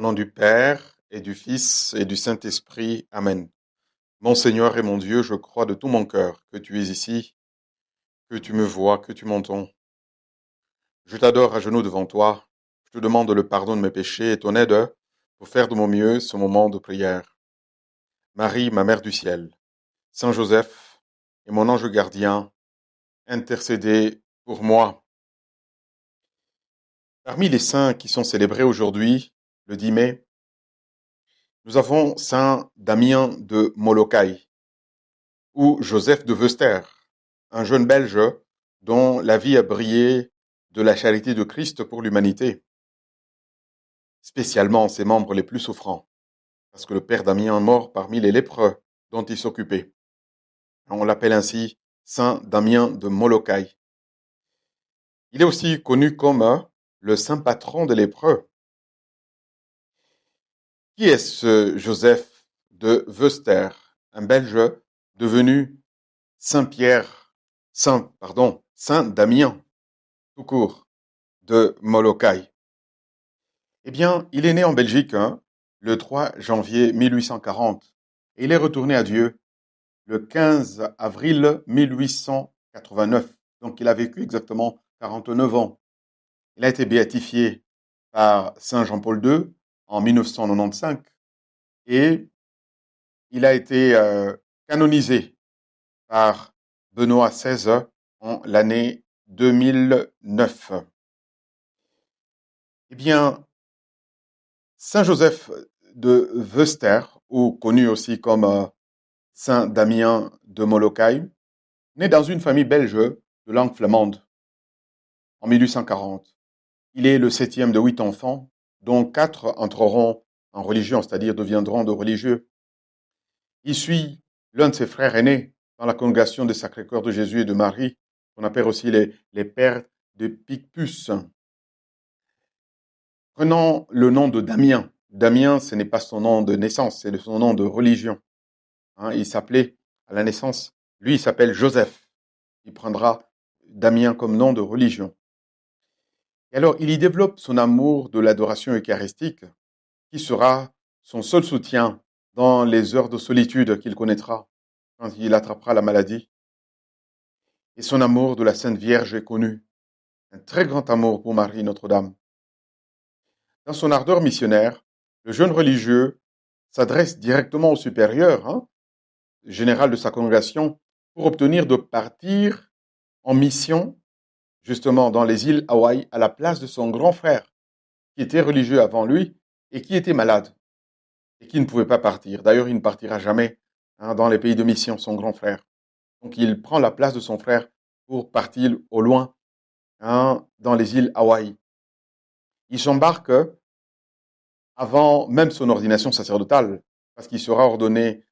Au nom du Père et du Fils et du Saint-Esprit. Amen. Mon Seigneur et mon Dieu, je crois de tout mon cœur que tu es ici, que tu me vois, que tu m'entends. Je t'adore à genoux devant toi. Je te demande le pardon de mes péchés et ton aide pour faire de mon mieux ce moment de prière. Marie, ma Mère du ciel, Saint Joseph et mon ange gardien, intercédez pour moi. Parmi les saints qui sont célébrés aujourd'hui, le 10 mai, nous avons Saint Damien de Molokai ou Joseph de Veuster, un jeune Belge dont la vie a brillé de la charité de Christ pour l'humanité, spécialement ses membres les plus souffrants, parce que le père Damien est mort parmi les lépreux dont il s'occupait. On l'appelle ainsi Saint Damien de Molokai. Il est aussi connu comme le saint patron des lépreux. Qui est ce Joseph de Veuster, un Belge devenu Saint Damien, tout court, de Molokai? Eh bien, il est né en Belgique le 3 janvier 1840 et il est retourné à Dieu le 15 avril 1889. Donc, il a vécu exactement 49 ans. Il a été béatifié par Saint Jean-Paul II en 1995 et il a été canonisé par Benoît XVI en l'année 2009. Eh bien, Saint Joseph de Veuster, ou connu aussi comme Saint Damien de Molokai, né dans une famille belge de langue flamande en 1840. Il est le septième de 8 enfants, dont 4 entreront en religion, c'est-à-dire deviendront de religieux. Il suit l'un de ses frères aînés dans la congrégation des Sacré-Cœur de Jésus et de Marie, qu'on appelle aussi les pères de Picpus. Prenons le nom de Damien. Damien, ce n'est pas son nom de naissance, c'est son nom de religion. Il s'appelait à la naissance, lui il s'appelle Joseph. Il prendra Damien comme nom de religion. Et alors, il y développe son amour de l'adoration eucharistique, qui sera son seul soutien dans les heures de solitude qu'il connaîtra, quand il attrapera la maladie. Et son amour de la Sainte Vierge est connu. Un très grand amour pour Marie Notre-Dame. Dans son ardeur missionnaire, le jeune religieux s'adresse directement au supérieur, général de sa congrégation, pour obtenir de partir en mission, justement dans les îles Hawaï, à la place de son grand frère, qui était religieux avant lui et qui était malade et qui ne pouvait pas partir. D'ailleurs, il ne partira jamais dans les pays de mission, son grand frère. Donc, il prend la place de son frère pour partir au loin dans les îles Hawaï. Il s'embarque avant même son ordination sacerdotale, parce qu'il sera ordonné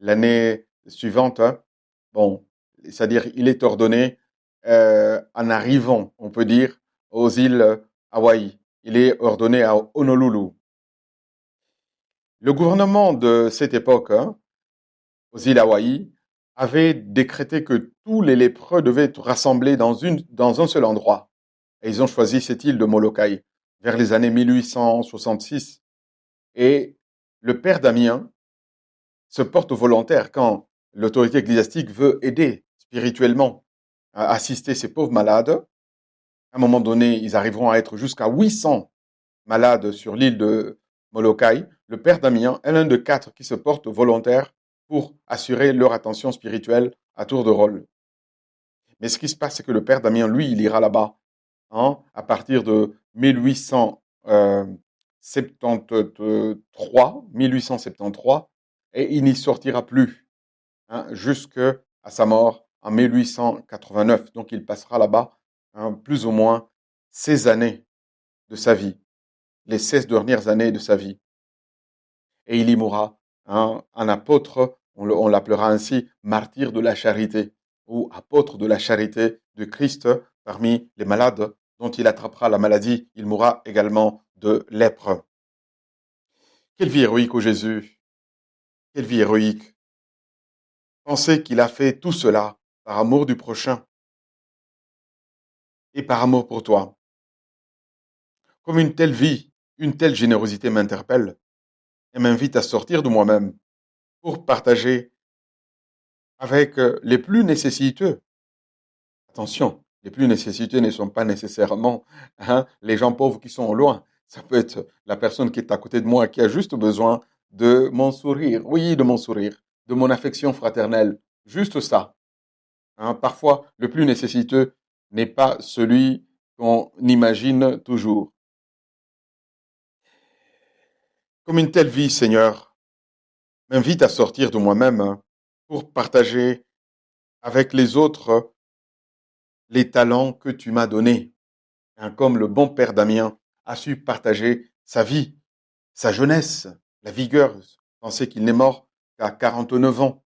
l'année suivante. Bon, c'est-à-dire il est ordonné en arrivant, on peut dire, aux îles Hawaï. Il est ordonné à Honolulu. Le gouvernement de cette époque, aux îles Hawaï, avait décrété que tous les lépreux devaient être rassemblés dans un seul endroit. Et ils ont choisi cette île de Molokai vers les années 1866. Et le père Damien se porte volontaire quand l'autorité ecclésiastique veut aider spirituellement à assister ces pauvres malades. À un moment donné, ils arriveront à être jusqu'à 800 malades sur l'île de Molokai. Le père Damien est l'un de 4 qui se porte volontaire pour assurer leur attention spirituelle à tour de rôle. Mais ce qui se passe, c'est que le père Damien, lui, il ira là-bas à partir de 1873, et il n'y sortira plus jusqu'à sa mort en 1889. Donc il passera là-bas plus ou moins 16 années de sa vie, les 16 dernières années de sa vie. Et il y mourra un apôtre, on l'appellera ainsi, martyr de la charité, ou apôtre de la charité de Christ parmi les malades dont il attrapera la maladie. Il mourra également de lèpre. Quelle vie héroïque, ô Jésus! Quelle vie héroïque! Pensez qu'il a fait tout cela par amour du prochain et par amour pour toi. Comme une telle vie une telle générosité m'interpelle et m'invite à sortir de moi-même pour partager avec les plus nécessiteux. Attention, les plus nécessiteux ne sont pas nécessairement les gens pauvres qui sont au loin. Ça peut être la personne qui est à côté de moi qui a juste besoin de mon sourire. Oui, de mon sourire, de mon affection fraternelle. Juste ça. Parfois, le plus nécessiteux n'est pas celui qu'on imagine toujours. Comme une telle vie, Seigneur, m'invite à sortir de moi-même pour partager avec les autres les talents que tu m'as donnés. Comme le bon père Damien a su partager sa vie, sa jeunesse, la vigueur. Pensez qu'il n'est mort qu'à 49 ans.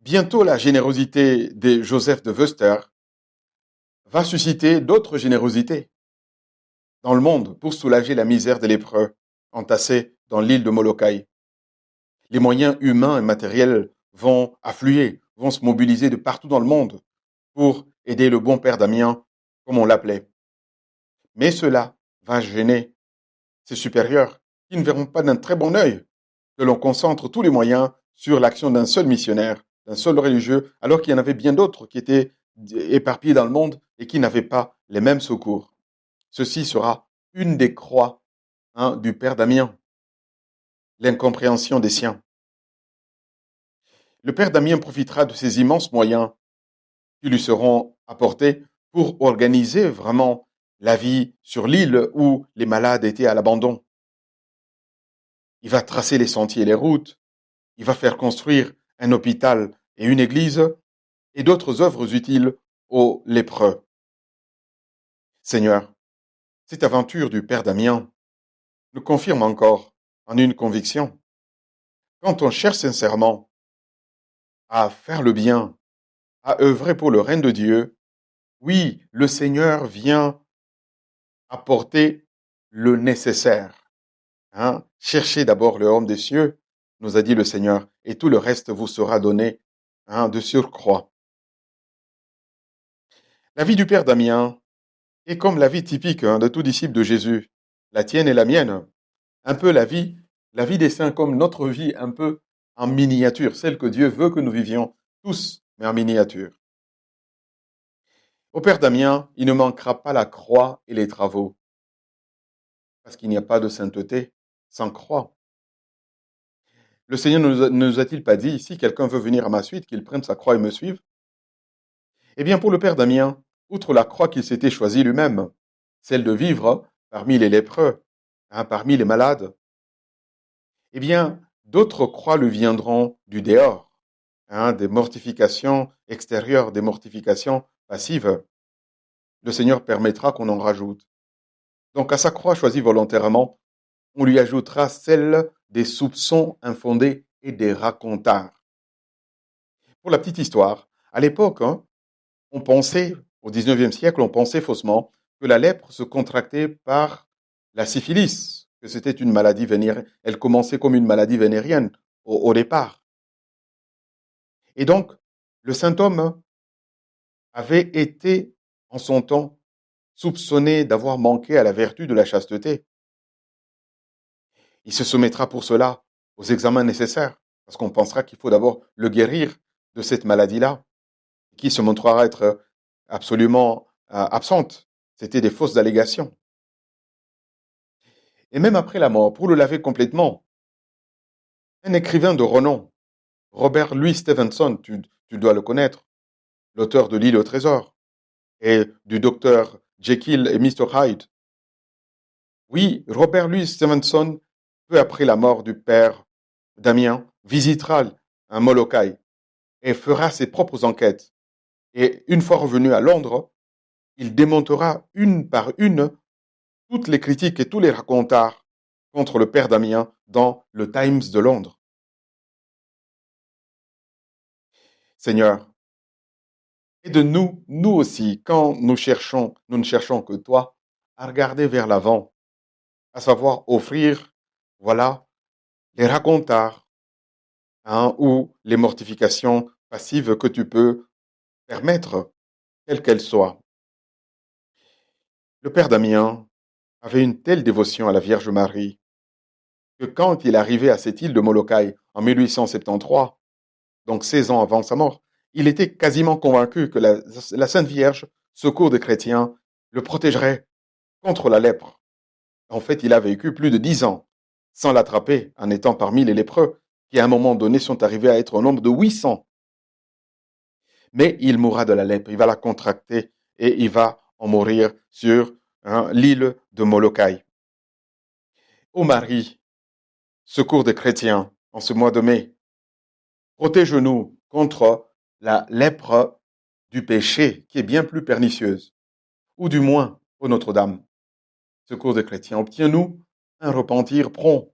Bientôt, la générosité de Joseph de Wöster va susciter d'autres générosités dans le monde pour soulager la misère des lépreux entassés dans l'île de Molokai. Les moyens humains et matériels vont affluer, vont se mobiliser de partout dans le monde pour aider le bon père Damien, comme on l'appelait. Mais cela va gêner ses supérieurs, qui ne verront pas d'un très bon œil que l'on concentre tous les moyens sur l'action d'un seul missionnaire, d'un seul religieux, alors qu'il y en avait bien d'autres qui étaient éparpillés dans le monde et qui n'avaient pas les mêmes secours. Ceci sera une des croix du père Damien, l'incompréhension des siens. Le père Damien profitera de ces immenses moyens qui lui seront apportés pour organiser vraiment la vie sur l'île où les malades étaient à l'abandon. Il va tracer les sentiers et les routes, il va faire construire un hôpital et une église et d'autres œuvres utiles aux lépreux. Seigneur, cette aventure du père Damien nous confirme encore en une conviction. Quand on cherche sincèrement à faire le bien, à œuvrer pour le règne de Dieu, oui, le Seigneur vient apporter le nécessaire. Cherchez d'abord le royaume des cieux, nous a dit le Seigneur, et tout le reste vous sera donné de surcroît. La vie du père Damien est comme la vie typique de tout disciple de Jésus, la tienne et la mienne. Un peu la vie des saints comme notre vie, un peu en miniature, celle que Dieu veut que nous vivions tous, mais en miniature. Au père Damien, il ne manquera pas la croix et les travaux, parce qu'il n'y a pas de sainteté sans croix. Le Seigneur ne nous a-t-il pas dit, si quelqu'un veut venir à ma suite, qu'il prenne sa croix et me suive? Eh bien, pour le père Damien, outre la croix qu'il s'était choisie lui-même, celle de vivre parmi les lépreux, parmi les malades, eh bien, d'autres croix lui viendront du dehors, des mortifications extérieures, des mortifications passives. Le Seigneur permettra qu'on en rajoute. Donc, à sa croix choisie volontairement, on lui ajoutera celle des soupçons infondés et des racontards. Pour la petite histoire, à l'époque, on pensait, au XIXe siècle, on pensait faussement que la lèpre se contractait par la syphilis, que c'était une maladie vénérienne. Elle commençait comme une maladie vénérienne au départ. Et donc, le saint homme avait été, en son temps, soupçonné d'avoir manqué à la vertu de la chasteté. Il se soumettra pour cela aux examens nécessaires, parce qu'on pensera qu'il faut d'abord le guérir de cette maladie-là, qui se montrera être absolument absente. C'était des fausses allégations. Et même après la mort, pour le laver complètement, un écrivain de renom, Robert Louis Stevenson, tu dois le connaître, l'auteur de L'île au trésor, et du docteur Jekyll et Mr. Hyde. Oui, Robert Louis Stevenson, peu après la mort du père Damien, visitera un Molokai et fera ses propres enquêtes. Et une fois revenu à Londres, il démontera une par une toutes les critiques et tous les racontards contre le père Damien dans le Times de Londres. Seigneur, aide-nous, nous aussi, quand nous ne cherchons que toi, à regarder vers l'avant, à savoir offrir, voilà, les racontards, ou les mortifications passives que tu peux permettre, quelles qu'elles soient. Le père Damien avait une telle dévotion à la Vierge Marie que quand il arrivait à cette île de Molokai en 1873, donc 16 ans avant sa mort, il était quasiment convaincu que la Sainte Vierge, secours des chrétiens, le protégerait contre la lèpre. En fait, il a vécu plus de 10 ans sans l'attraper en étant parmi les lépreux qui à un moment donné sont arrivés à être au nombre de 800. Mais il mourra de la lèpre, il va la contracter et il va en mourir sur l'île de Molokai. Ô Marie, secours des chrétiens, en ce mois de mai, protège-nous contre la lèpre du péché qui est bien plus pernicieuse. Ou du moins, ô Notre-Dame, secours des chrétiens, obtiens-nous un repentir prompt,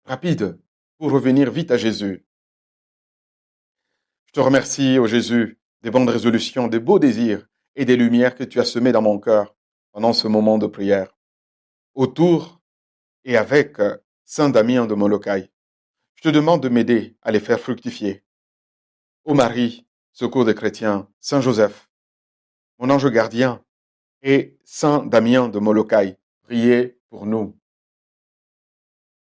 rapide, pour revenir vite à Jésus. Je te remercie, ô Jésus, des bonnes résolutions, des beaux désirs et des lumières que tu as semées dans mon cœur pendant ce moment de prière, autour et avec Saint Damien de Molokai. Je te demande de m'aider à les faire fructifier. Ô Marie, secours des chrétiens, Saint Joseph, mon ange gardien, et Saint Damien de Molokai, priez pour nous.